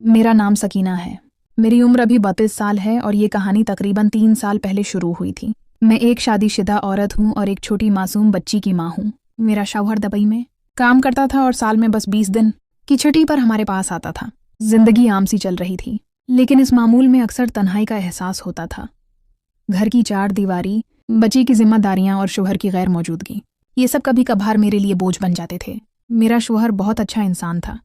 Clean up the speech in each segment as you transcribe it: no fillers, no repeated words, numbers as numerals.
मेरा नाम सकीना है। मेरी उम्र अभी 32 साल है और ये कहानी तकरीबन 3 साल पहले शुरू हुई थी। मैं एक शादीशुदा औरत हूँ और एक छोटी मासूम बच्ची की माँ हूँ। मेरा शौहर दुबई में काम करता था और साल में बस 20 दिन की छुट्टी पर हमारे पास आता था। जिंदगी आम सी चल रही थी, लेकिन इस मामूल में अक्सर तन्हाई का एहसास होता था। घर की 4 दीवारी, बच्ची की जिम्मेदारियां और शौहर की गैर मौजूदगी, ये सब कभी कभार मेरे लिए बोझ बन जाते थे। मेरा शौहर बहुत अच्छा इंसान था।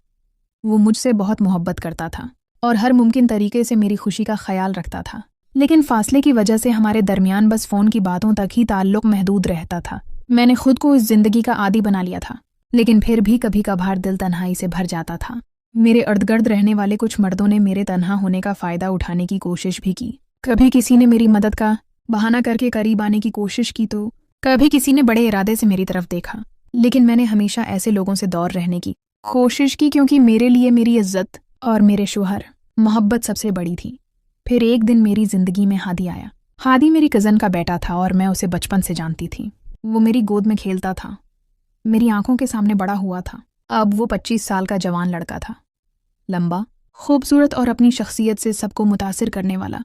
वो मुझसे बहुत मोहब्बत करता था और हर मुमकिन तरीके से मेरी खुशी का ख्याल रखता था, लेकिन फासले की वजह से हमारे दरमियान बस फ़ोन की बातों तक ही ताल्लुक़ महदूद रहता था। मैंने खुद को इस जिंदगी का आदी बना लिया था, लेकिन फिर भी कभी कभार दिल तन्हाई से भर जाता था। मेरे इर्द-गिर्द रहने वाले कुछ मर्दों ने मेरे तन्हा होने का फ़ायदा उठाने की कोशिश भी की। कभी किसी ने मेरी मदद का बहाना करके करीब आने की कोशिश की तो कभी किसी ने बड़े इरादे से मेरी तरफ देखा, लेकिन मैंने हमेशा ऐसे लोगों से दूर रहने की कोशिश की, क्योंकि मेरे लिए मेरी इज्जत और मेरे शौहर मोहब्बत सबसे बड़ी थी। फिर एक दिन मेरी जिंदगी में हादी आया। हादी मेरी कज़न का बेटा था और मैं उसे बचपन से जानती थी। वो मेरी गोद में खेलता था, मेरी आंखों के सामने बड़ा हुआ था। अब वो 25 साल का जवान लड़का था, लंबा, खूबसूरत और अपनी शख्सियत से सबको मुतासिर करने वाला।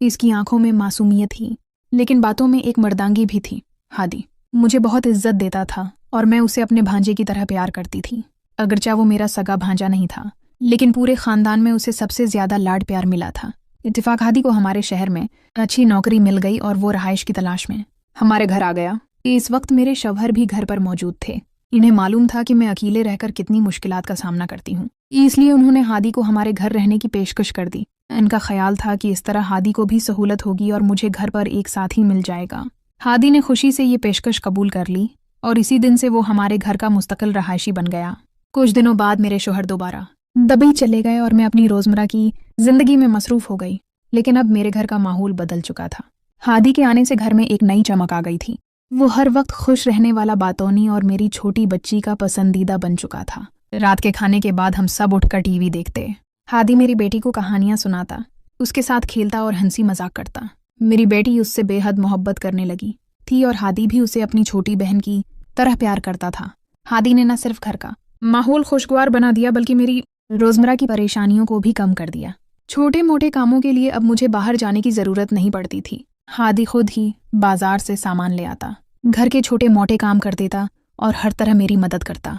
इसकी आंखों में मासूमियत थी, लेकिन बातों में एक मर्दांगी भी थी। हादी मुझे बहुत इज्जत देता था और मैं उसे अपने भांजे की तरह प्यार करती थी। अगरचा वो मेरा सगा भांजा नहीं था, लेकिन पूरे खानदान में उसे सबसे ज्यादा लाड प्यार मिला था। इत्तेफाक हादी को हमारे शहर में अच्छी नौकरी मिल गई और वो रहाइश की तलाश में हमारे घर आ गया। इस वक्त मेरे शौहर भी घर पर मौजूद थे। इन्हें मालूम था कि मैं अकेले रहकर कितनी मुश्किलात का सामना करती हूँ, इसलिए उन्होंने हादी को हमारे घर रहने की पेशकश कर दी। इनका ख्याल था कि इस तरह हादी को भी सहूलत होगी और मुझे घर पर एक साथी मिल जाएगा। हादी ने खुशी से ये पेशकश कबूल कर ली और इसी दिन से वो हमारे घर का मुस्तकिल रहायशी बन गया। कुछ दिनों बाद मेरे शौहर दोबारा दुबई चले गए और मैं अपनी रोजमर्रा की जिंदगी में मसरूफ हो गई, लेकिन अब मेरे घर का माहौल बदल चुका था। हादी के आने से घर में एक नई चमक आ गई थी। वो हर वक्त खुश रहने वाला बातौनी और मेरी छोटी बच्ची का पसंदीदा बन चुका था। रात के खाने के बाद हम सब उठकर टीवी देखते। हादी मेरी बेटी को कहानियां सुनाता, उसके साथ खेलता और हंसी मजाक करता। मेरी बेटी उससे बेहद मोहब्बत करने लगी थी और हादी भी उसे अपनी छोटी बहन की तरह प्यार करता था। हादी ने न सिर्फ घर का माहौल खुशगवार बना दिया, बल्कि मेरी रोजमर्रा की परेशानियों को भी कम कर दिया। छोटे मोटे कामों के लिए अब मुझे बाहर जाने की जरूरत नहीं पड़ती थी। हादी खुद ही बाजार से सामान ले आता, घर के छोटे मोटे काम कर देता और हर तरह मेरी मदद करता।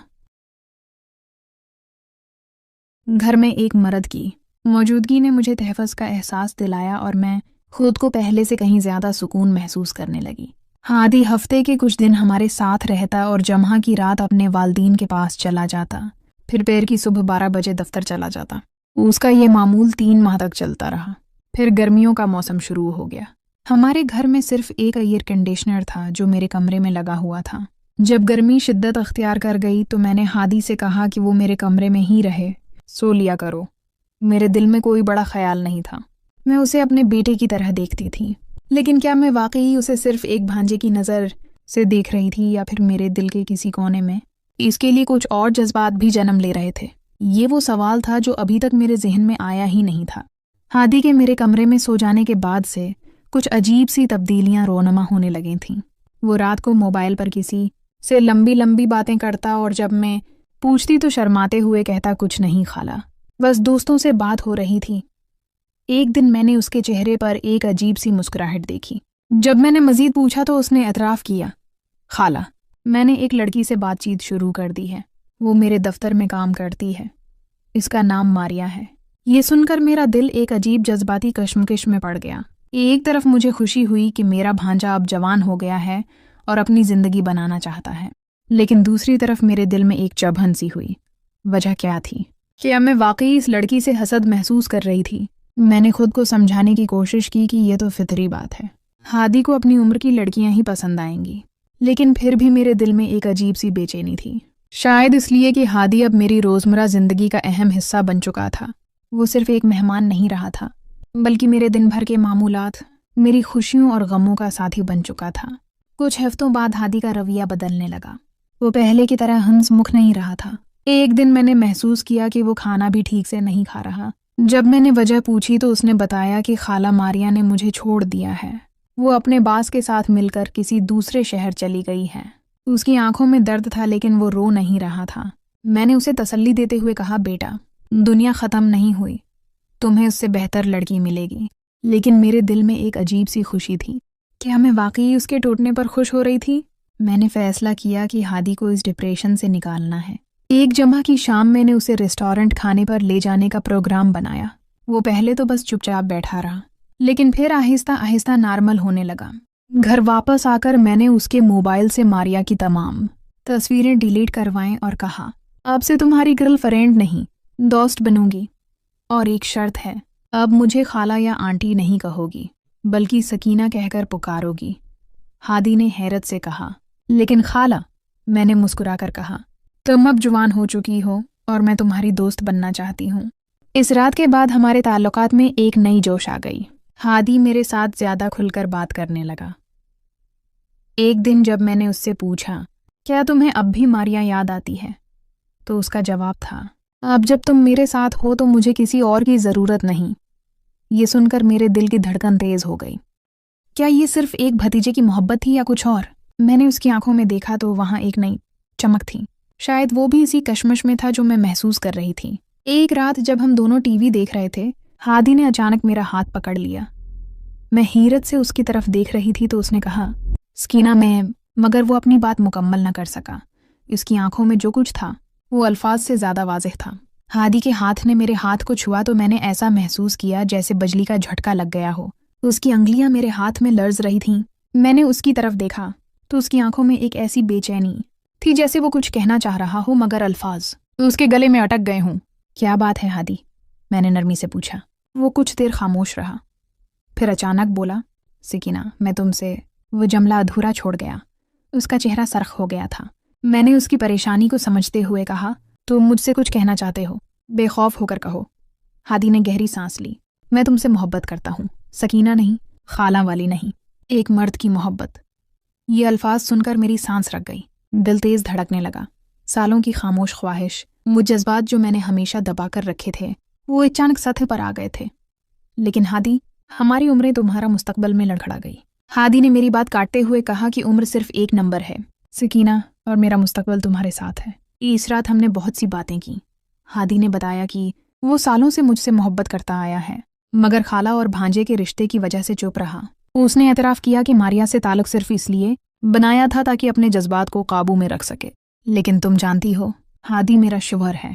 घर में एक मर्द की मौजूदगी ने मुझे तहफ़्फ़ुज़ का एहसास दिलाया और मैं खुद को पहले से कहीं ज्यादा सुकून महसूस करने लगी। हादी हफ्ते के कुछ दिन हमारे साथ रहता और जम्हा की रात अपने वालदीन के पास चला जाता। फिर पैर की सुबह 12 बजे दफ्तर चला जाता। उसका ये मामूल 3 माह तक चलता रहा। फिर गर्मियों का मौसम शुरू हो गया। हमारे घर में सिर्फ एक एयर कंडीशनर था जो मेरे कमरे में लगा हुआ था। जब गर्मी शिद्दत अख्तियार कर गई तो मैंने हादी से कहा कि वो मेरे कमरे में ही रहे, सो लिया करो। मेरे दिल में कोई बड़ा ख्याल नहीं था। मैं उसे अपने बेटे की तरह देखती थी, लेकिन क्या मैं वाकई उसे सिर्फ एक भांजे की नज़र से देख रही थी या फिर मेरे दिल के किसी कोने में इसके लिए कुछ और जज्बात भी जन्म ले रहे थे? ये वो सवाल था जो अभी तक मेरे जहन में आया ही नहीं था। हादी के मेरे कमरे में सो जाने के बाद से कुछ अजीब सी तब्दीलियां रोनमा होने लगी थीं। वो रात को मोबाइल पर किसी से लंबी लंबी बातें करता और जब मैं पूछती तो शर्माते हुए कहता, कुछ नहीं खाला, बस दोस्तों से बात हो रही थी। एक दिन मैंने उसके चेहरे पर एक अजीब सी मुस्कुराहट देखी। जब मैंने मजीद पूछा तो उसने एतराफ़ किया, खाला, मैंने एक लड़की से बातचीत शुरू कर दी है। वो मेरे दफ्तर में काम करती है। इसका नाम मारिया है। ये सुनकर मेरा दिल एक अजीब जज्बाती कश्मकश में पड़ गया। एक तरफ मुझे खुशी हुई कि मेरा भांजा अब जवान हो गया है और अपनी ज़िंदगी बनाना चाहता है, लेकिन दूसरी तरफ मेरे दिल में एक चुभन सी हुई। वजह क्या थी? क्या मैं वाकई इस लड़की से हसद महसूस कर रही थी? मैंने खुद को समझाने की कोशिश की कि यह तो फितरी बात है, हादी को अपनी उम्र की लड़कियां ही पसंद आएंगी, लेकिन फिर भी मेरे दिल में एक अजीब सी बेचैनी थी। शायद इसलिए कि हादी अब मेरी रोज़मर्रा ज़िंदगी का अहम हिस्सा बन चुका था। वो सिर्फ एक मेहमान नहीं रहा था, बल्कि मेरे दिन भर के मामूलात, मेरी खुशियों और गमों का साथी बन चुका था। कुछ हफ्तों बाद हादी का रवैया बदलने लगा। वो पहले की तरह हंसमुख नहीं रहा था। एक दिन मैंने महसूस किया कि वो खाना भी ठीक से नहीं खा रहा। जब मैंने वजह पूछी तो उसने बताया कि खाला मारिया ने मुझे छोड़ दिया है। वो अपने बास के साथ मिलकर किसी दूसरे शहर चली गई है। उसकी आंखों में दर्द था, लेकिन वो रो नहीं रहा था। मैंने उसे तसल्ली देते हुए कहा, बेटा, दुनिया ख़त्म नहीं हुई, تمہیں اس سے بہتر لڑکی ملے گی۔ لیکن میرے دل میں ایک عجیب سی خوشی تھی۔ کیا میں واقعی اس کے ٹوٹنے پر خوش ہو رہی تھی؟ میں نے فیصلہ کیا کہ ہادی کو اس ڈپریشن سے نکالنا ہے۔ ایک جمعہ کی شام میں نے اسے ریسٹورنٹ کھانے پر لے جانے کا پروگرام بنایا۔ وہ پہلے تو بس چپ چاپ بیٹھا رہا، لیکن پھر آہستہ آہستہ نارمل ہونے لگا۔ گھر واپس آ کر میں نے اس کے موبائل سے ماریا کی تمام تصویریں ڈیلیٹ کروائیں اور کہا، اب سے تمہاری گرل فرینڈ نہیں، دوست بنوں گی، اور ایک شرط ہے، اب مجھے خالہ یا آنٹی نہیں کہو گی، بلکہ سکینہ کہہ کر پکارو گی۔ ہادی نے حیرت سے کہا، لیکن خالہ، میں نے مسکرا کر کہا، تم اب جوان ہو چکی ہو اور میں تمہاری دوست بننا چاہتی ہوں۔ اس رات کے بعد ہمارے تعلقات میں ایک نئی جوش آ گئی۔ ہادی میرے ساتھ زیادہ کھل کر بات کرنے لگا۔ ایک دن جب میں نے اس سے پوچھا، کیا تمہیں اب بھی ماریا یاد آتی ہے؟ تو اس کا جواب تھا، اب جب تم میرے ساتھ ہو تو مجھے کسی اور کی ضرورت نہیں۔ یہ سن کر میرے دل کی دھڑکن تیز ہو گئی۔ کیا یہ صرف ایک بھتیجے کی محبت تھی یا کچھ اور؟ میں نے اس کی آنکھوں میں دیکھا تو وہاں ایک نئی چمک تھی۔ شاید وہ بھی اسی کشمش میں تھا جو میں محسوس کر رہی تھی۔ ایک رات جب ہم دونوں ٹی وی دیکھ رہے تھے، ہادی نے اچانک میرا ہاتھ پکڑ لیا۔ میں حیرت سے اس کی طرف دیکھ رہی تھی تو اس نے کہا، سکینہ، مگر وہ اپنی بات مکمل نہ کر سکا۔ اس کی آنکھوں میں جو کچھ تھا وہ الفاظ سے زیادہ واضح تھا۔ ہادی کے ہاتھ نے میرے ہاتھ کو چھوا تو میں نے ایسا محسوس کیا جیسے بجلی کا جھٹکا لگ گیا ہو۔ اس کی انگلیاں میرے ہاتھ میں لرز رہی تھیں۔ میں نے اس کی طرف دیکھا تو اس کی آنکھوں میں ایک ایسی بے چینی تھی جیسے وہ کچھ کہنا چاہ رہا ہو مگر الفاظ اس کے گلے میں اٹک گئے ہوں۔ کیا بات ہے ہادی؟ میں نے نرمی سے پوچھا۔ وہ کچھ دیر خاموش رہا، پھر اچانک بولا، سکینہ، میں تم سے… وہ جملہ ادھورا چھوڑ گیا۔ اس کا چہرہ سرخ ہو گیا تھا۔ میں نے اس کی پریشانی کو سمجھتے ہوئے کہا، تم مجھ سے کچھ کہنا چاہتے ہو؟ بے خوف ہو کر کہو۔ ہادی نے گہری سانس لی۔ میں تم سے محبت کرتا ہوں، سکینہ نہیں، خالہ والی نہیں، ایک مرد کی محبت۔ یہ الفاظ سن کر میری سانس رک گئی، دل تیز دھڑکنے لگا۔ سالوں کی خاموش خواہش، وہ جذبات جو میں نے ہمیشہ دبا کر رکھے تھے، وہ اچانک سطح پر آ گئے تھے۔ لیکن ہادی، ہماری عمریں تمہارا مستقبل میں لڑکھڑا گئی۔ ہادی نے میری بات کاٹتے ہوئے کہا کہ عمر صرف ایک نمبر ہے، سکینہ، اور میرا مستقبل تمہارے ساتھ ہے۔ اس رات ہم نے بہت سی باتیں کی۔ ہادی نے بتایا کہ وہ سالوں سے مجھ سے محبت کرتا آیا ہے، مگر خالہ اور بھانجے کے رشتے کی وجہ سے چپ رہا۔ اس نے اعتراف کیا کہ ماریا سے تعلق صرف اس لیے بنایا تھا تاکہ اپنے جذبات کو قابو میں رکھ سکے۔ لیکن تم جانتی ہو، ہادی میرا شوہر ہے۔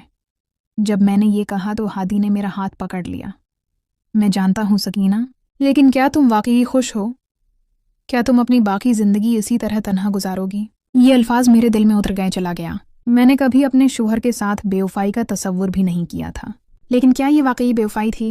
جب میں نے یہ کہا تو ہادی نے میرا ہاتھ پکڑ لیا۔ میں جانتا ہوں سکینہ، لیکن کیا تم واقعی خوش ہو؟ کیا تم اپنی باقی زندگی اسی طرح تنہا گزارو گی؟ یہ الفاظ میرے دل میں اتر گئے چلا گیا۔ میں نے کبھی اپنے شوہر کے ساتھ بے وفائی کا تصور بھی نہیں کیا تھا، لیکن کیا یہ واقعی بے وفائی تھی؟